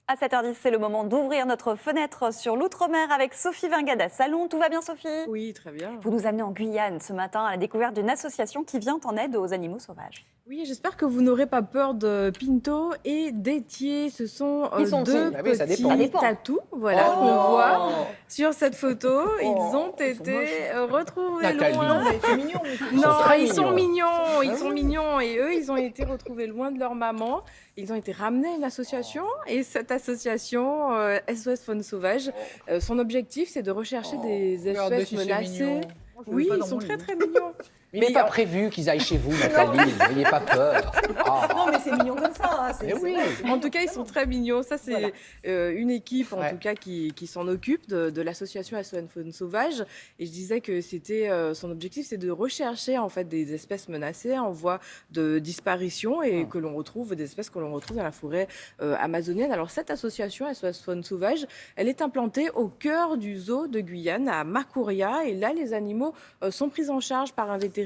À 7h10, c'est le moment d'ouvrir notre fenêtre sur l'outre-mer avec Sophie Vingada Salon. Tout va bien, Sophie? Oui, très bien. Vous nous amenez en Guyane ce matin à la découverte d'une association qui vient en aide aux animaux sauvages. Oui, j'espère que vous n'aurez pas peur de Pinto et d'Étier. Ce sont Qui sont-ils? deux Ah oui, ça petits dépend. Ça dépend. tatous, voilà, Oh. qu'on voit sur cette photo. Oh, Ils ont ils sont été moches. retrouvés Nathalie. loin. Mais c'est mignon. Non, très ils sont mignons. mignons, ils Ah sont oui. mignons. Et eux, ils ont été retrouvés loin de leur maman. Ils ont été ramenés à une association. Et cette association, SOS Faune Sauvage, son objectif, c'est de rechercher des Regardez espèces si c'est menacées. mignon. Moi, je le Oui, veux pas ils dans sont mon très lit. très mignons. Il n'est pas prévu qu'ils aillent chez vous, Nathalie. N'ayez pas peur. Ah. Non, mais c'est mignon comme ça. Eh oui. En tout cas, ils sont très mignons. Ça, c'est Voilà. une équipe, en Ouais. tout cas, qui s'en occupe de l'association SOS Faune Sauvage. Et je disais que c'était son objectif, c'est de rechercher en fait des espèces menacées en voie de disparition et que l'on retrouve des espèces que l'on retrouve dans la forêt amazonienne. Alors cette association SOS Faune Sauvage, elle est implantée au cœur du zoo de Guyane à Makouria. Et là, les animaux sont pris en charge par un vétérinaire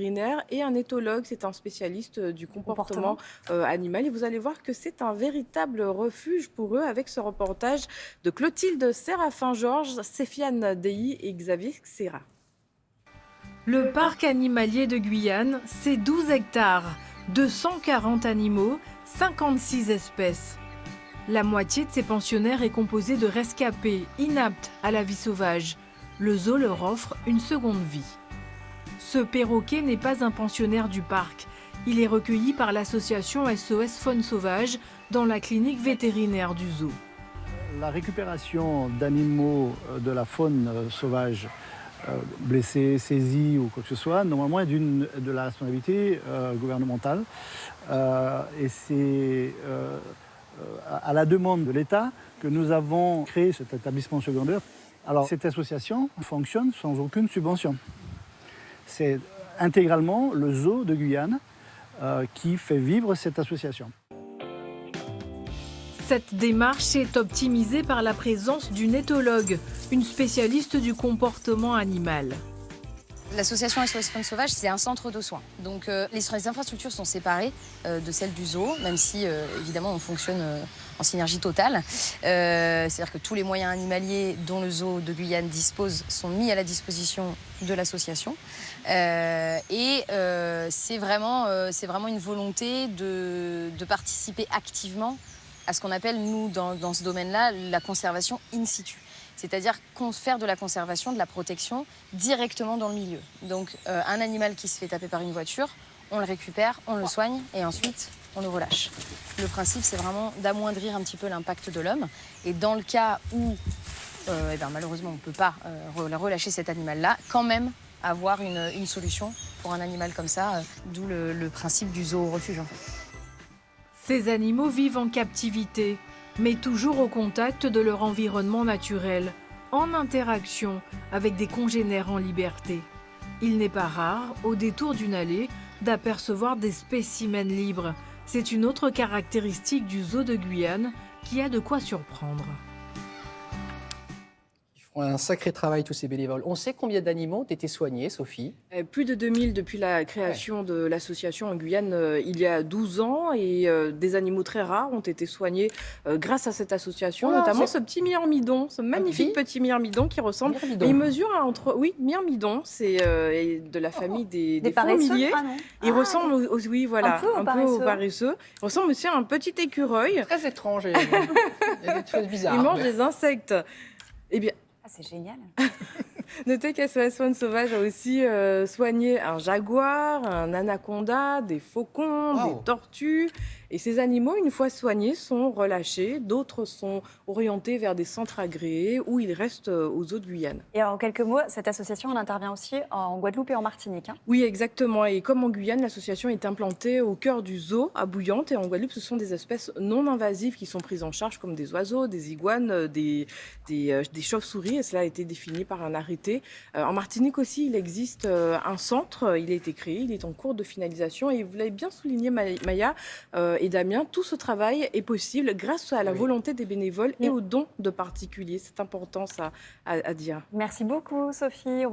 et un éthologue. C'est un spécialiste du comportement animal. Et vous allez voir que c'est un véritable refuge pour eux avec ce reportage de Clotilde Séraphin-Georges, Séfiane Dei et Xavier Xera. Le parc animalier de Guyane, c'est 12 hectares, 240 animaux, 56 espèces. La moitié de ces pensionnaires est composée de rescapés, inaptes à la vie sauvage. Le zoo leur offre une seconde vie. Ce perroquet n'est pas un pensionnaire du parc. Il est recueilli par l'association SOS Faune Sauvage dans la clinique vétérinaire du zoo. La récupération d'animaux de la faune sauvage, blessés, saisis ou quoi que ce soit, normalement est de la responsabilité gouvernementale. Et c'est à la demande de l'État que nous avons créé cet établissement secondaire. Alors cette association fonctionne sans aucune subvention. C'est intégralement le zoo de Guyane qui fait vivre cette association. Cette démarche est optimisée par la présence d'une éthologue, une spécialiste du comportement animal. L'association SOS Faune Sauvage, c'est un centre de soins. Donc les infrastructures sont séparées de celles du zoo, même si évidemment on fonctionne en synergie totale. C'est-à-dire que tous les moyens animaliers dont le zoo de Guyane dispose sont mis à la disposition de l'association. C'est vraiment une volonté de participer activement à ce qu'on appelle, nous, dans ce domaine-là, la conservation in situ. C'est-à-dire faire de la conservation, de la protection directement dans le milieu. Donc un animal qui se fait taper par une voiture, on le récupère, on le soigne et ensuite on le relâche. Le principe, c'est vraiment d'amoindrir un petit peu l'impact de l'homme. Et dans le cas où malheureusement on ne peut pas relâcher cet animal-là, quand même avoir une solution pour un animal comme ça, d'où le principe du zoo refuge en fait. Ces animaux vivent en captivité, mais toujours au contact de leur environnement naturel, en interaction avec des congénères en liberté. Il n'est pas rare, au détour d'une allée, d'apercevoir des spécimens libres. C'est une autre caractéristique du zoo de Guyane qui a de quoi surprendre. Ils font un sacré travail, tous ces bénévoles. On sait combien d'animaux ont été soignés, Sophie? Plus de 2000 depuis la création de l'association en Guyane il y a 12 ans et des animaux très rares ont été soignés grâce à cette association, Oh là, notamment c'est- ce petit myrmidon, ce magnifique petit myrmidon qui ressemble. Myrmidon. Il mesure entre... Oui, myrmidon, c'est de la famille des paresseux? fourmiliers. Ah non. Il ressemble oui, voilà, un peu aux au paresseux. Il ressemble aussi à un petit écureuil. Très étrange. Il y a des choses bizarres. Il mange des insectes. Eh bien, Ah, c'est génial. notez qu'SOS Faune Sauvage a aussi soigné un jaguar, un anaconda, des faucons, Wow. des tortues. Et ces animaux, une fois soignés, sont relâchés. D'autres sont orientés vers des centres agréés où ils restent aux zoo de Guyane. Et alors, en quelques mots, cette association, elle intervient aussi en Guadeloupe et en Martinique. Hein. Oui, exactement. Et comme en Guyane, l'association est implantée au cœur du zoo à Bouillante. Et en Guadeloupe, ce sont des espèces non invasives qui sont prises en charge, comme des oiseaux, des iguanes, des chauves-souris. Et cela a été défini par un arrêté. En Martinique aussi, il existe un centre. Il a été créé, il est en cours de finalisation. Et vous l'avez bien souligné, Maya et Damien, tout ce travail est possible grâce à la volonté des bénévoles et aux dons de particuliers. C'est important ça à dire. Merci beaucoup, Sophie.